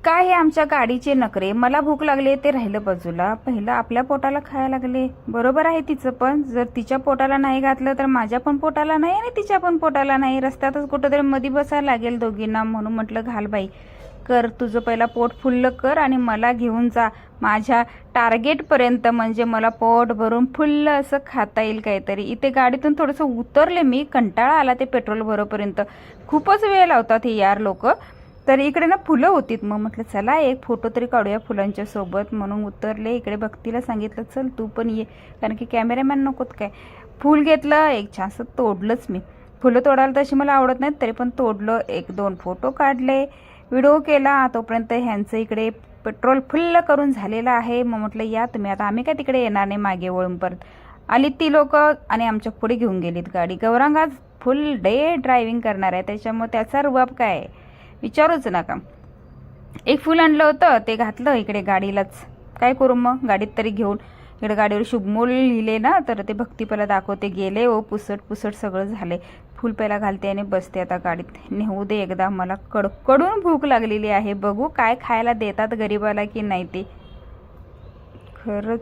काय हे आमच्या गाडीचे नखरे. मला भूक लागली ते राहिलं बाजूला, पहिलं आपल्या पोटाला खायला लागले. बरोबर आहे तिचं पण, जर तिच्या पोटाला नाही घातलं तर माझ्या पण पोटाला नाही आणि तिच्या पण पोटाला नाही. रस्त्यातच कुठंतरी मधी बसायला लागेल दोघींना. म्हणून म्हटलं घाल बाई, कर तुझं पहिला पोट फुल्ल कर आणि मला घेऊन जा माझ्या टार्गेटपर्यंत, म्हणजे मला पोट भरून फुल्ल असं खाता येईल काहीतरी. इथे गाडीतून थोडंसं उतरले मी, कंटाळा आला ते पेट्रोल भरोपर्यंत. खूपच वेळ लावतात हे यार लोक. तर इकडे ना फुलं होतीत, मग म्हटलं चला एक फोटो तरी काढूया फुलांच्या सोबत, म्हणून उतरले. इकडे भक्तीला सांगितलं चल तू पण ये, कारण की कॅमेरामॅन नकोत काय. फूल घेतलं, एक छानसं तोडलंच मी. फुलं तोडायला तशी मला आवडत नाहीत, तरी पण तोडलं. एक दोन फोटो काढले, व्हिडिओ केला. तोपर्यंत ह्यांचं इकडे पेट्रोल फुल्ल करून झालेलं आहे. मग म्हटलं या तुम्ही आता, आम्ही काय तिकडे येणार नाही मागे वळून. परत आली ती लोक आणि आमच्या पुढे घेऊन गेलीत गाडी. गौरांग आज फुल डे ड्रायव्हिंग करणार आहे, त्याच्यामुळे त्याचा रुबाब काय आहे विचारूच नका. एक फुल आणलं होतं ते घातलं इकडे गाडीलाच. काय करू मग, गाडीत तरी घेऊन. इकडे गाडीवर शुभमोल लिहिले ना, तर ते भक्ती पहिला दाखवते. गेले ओ पुसट पुसट सगळं झाले. फुल पहिला घालते आणि बसते आता गाडीत. नेऊ दे एकदा, मला कडकडून भूक लागलेली आहे. बघू काय खायला देतात गरीबाला की नाही ते. खरंच